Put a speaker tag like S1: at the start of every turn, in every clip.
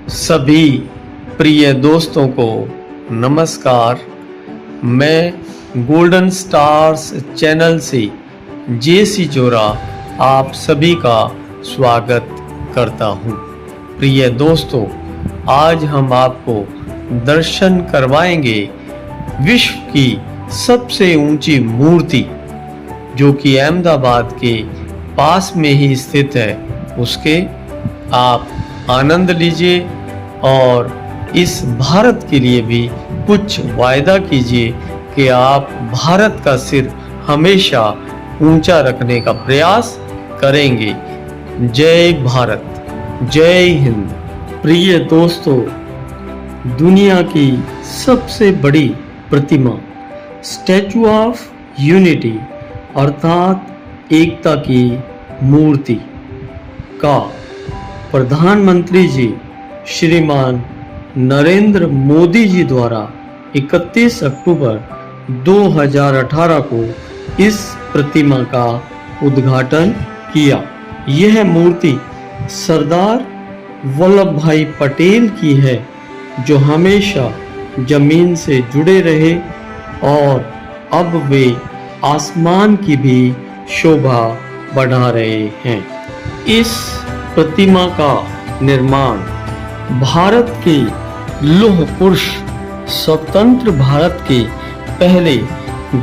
S1: सभी प्रिय दोस्तों को नमस्कार। मैं गोल्डन स्टार्स चैनल से जेसी जोरा आप सभी का स्वागत करता हूं। प्रिय दोस्तों, आज हम आपको दर्शन करवाएंगे विश्व की सबसे ऊंची मूर्ति, जो कि अहमदाबाद के पास में ही स्थित है। उसके आप आनंद लीजिए और इस भारत के लिए भी कुछ वायदा कीजिए कि आप भारत का सिर हमेशा ऊंचा रखने का प्रयास करेंगे। जय भारत, जय हिंद। प्रिय दोस्तों, दुनिया की सबसे बड़ी प्रतिमा स्टैचू ऑफ यूनिटी अर्थात एकता की मूर्ति का प्रधानमंत्री जी श्रीमान नरेंद्र मोदी जी द्वारा 31 अक्टूबर 2018 को इस प्रतिमा का उद्घाटन किया। यह मूर्ति सरदार वल्लभ भाई पटेल की है, जो हमेशा जमीन से जुड़े रहे और अब वे आसमान की भी शोभा बढ़ा रहे हैं। इस प्रतिमा का निर्माण भारत के लौह पुरुष स्वतंत्र भारत के पहले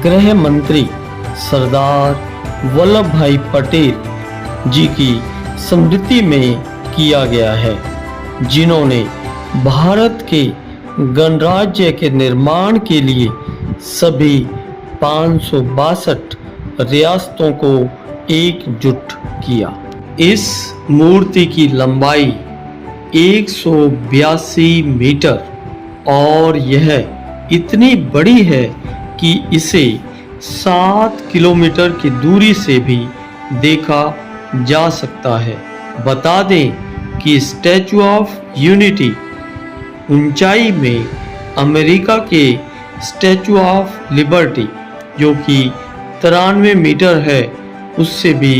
S1: गृह मंत्री सरदार वल्लभ भाई पटेल जी की स्मृति में किया गया है, जिन्होंने भारत के गणराज्य के निर्माण के लिए सभी 562 रियासतों को एकजुट किया। इस मूर्ति की लंबाई 182 मीटर और यह इतनी बड़ी है कि इसे 7 किलोमीटर की दूरी से भी देखा जा सकता है। बता दें कि स्टैचू ऑफ यूनिटी ऊंचाई में अमेरिका के स्टैचू ऑफ लिबर्टी, जो कि 93 मीटर है, उससे भी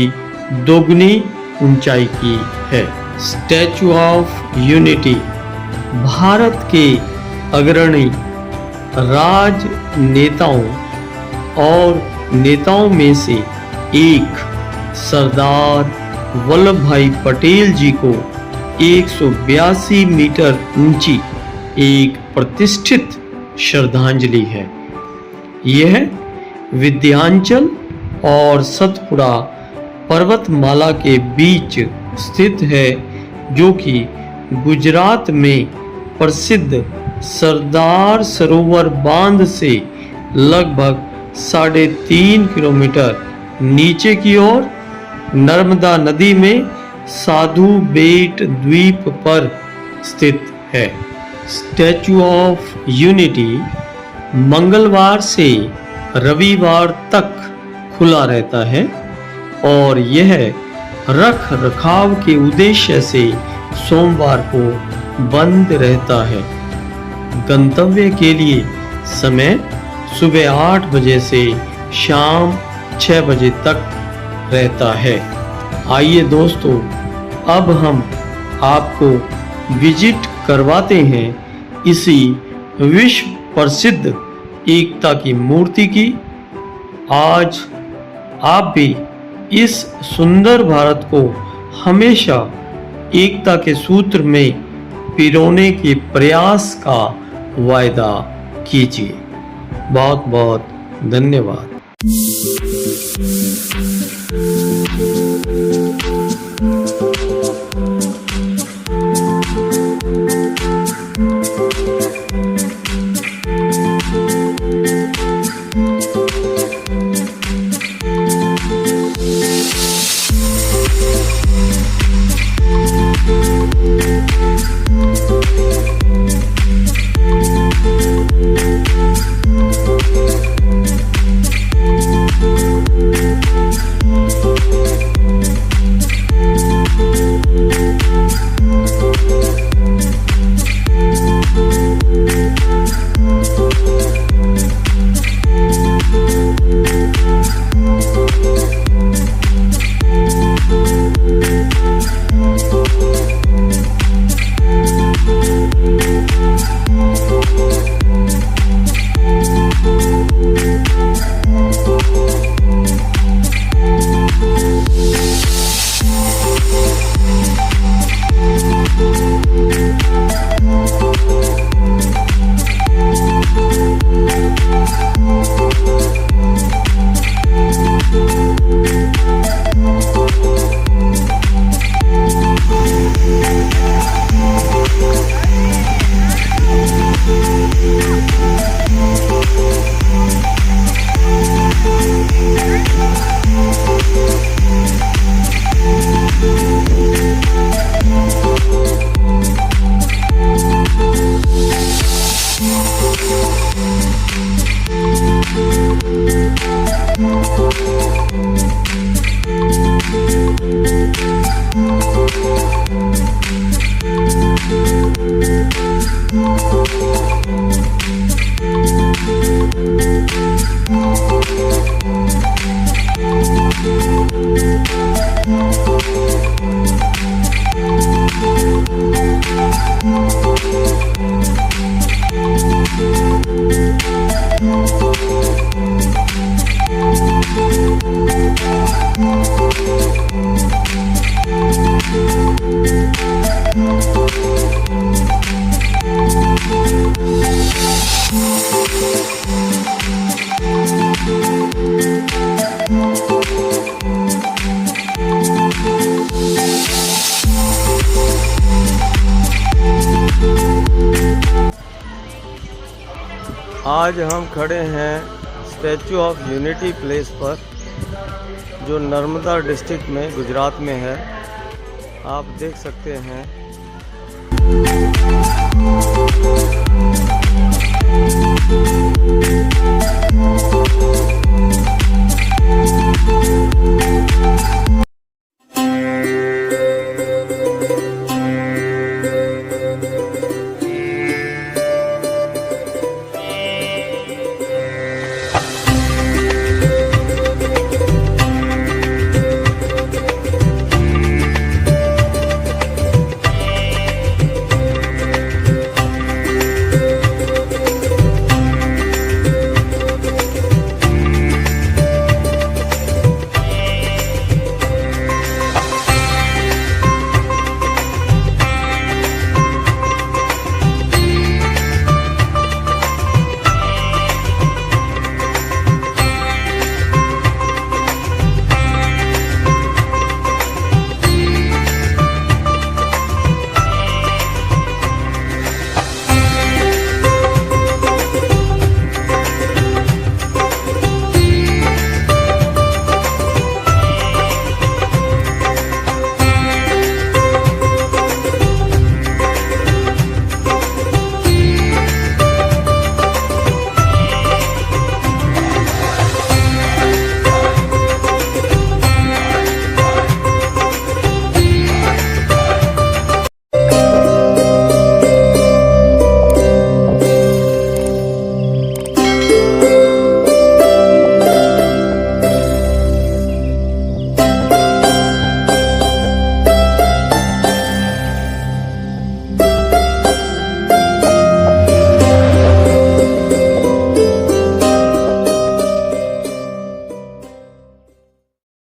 S1: दोगुनी ऊंचाई की है। स्टैचू ऑफ यूनिटी भारत के अग्रणी राजनेताओं और नेताओं में से एक सरदार वल्लभ भाई पटेल जी को 182 मीटर ऊंची एक प्रतिष्ठित श्रद्धांजलि है। यह विंध्याचल और सतपुड़ा पर्वतमाला के बीच स्थित है, जो कि गुजरात में प्रसिद्ध सरदार सरोवर बांध से लगभग 3.5 किलोमीटर नीचे की ओर नर्मदा नदी में साधु बेट द्वीप पर स्थित है। स्टैचू ऑफ यूनिटी मंगलवार से रविवार तक खुला रहता है और यह रख रखाव के उद्देश्य से सोमवार को बंद रहता है। गंतव्य के लिए समय सुबह 8 बजे से शाम 6 बजे तक रहता है। आइए दोस्तों, अब हम आपको विजिट करवाते हैं इसी विश्व प्रसिद्ध एकता की मूर्ति की। आज आप भी इस सुंदर भारत को हमेशा एकता के सूत्र में पिरोने के प्रयास का वायदा कीजिए। बहुत बहुत धन्यवाद।
S2: आज हम खड़े हैं स्टैचू ऑफ यूनिटी प्लेस पर, जो नर्मदा डिस्ट्रिक्ट में गुजरात में है। आप देख सकते हैं।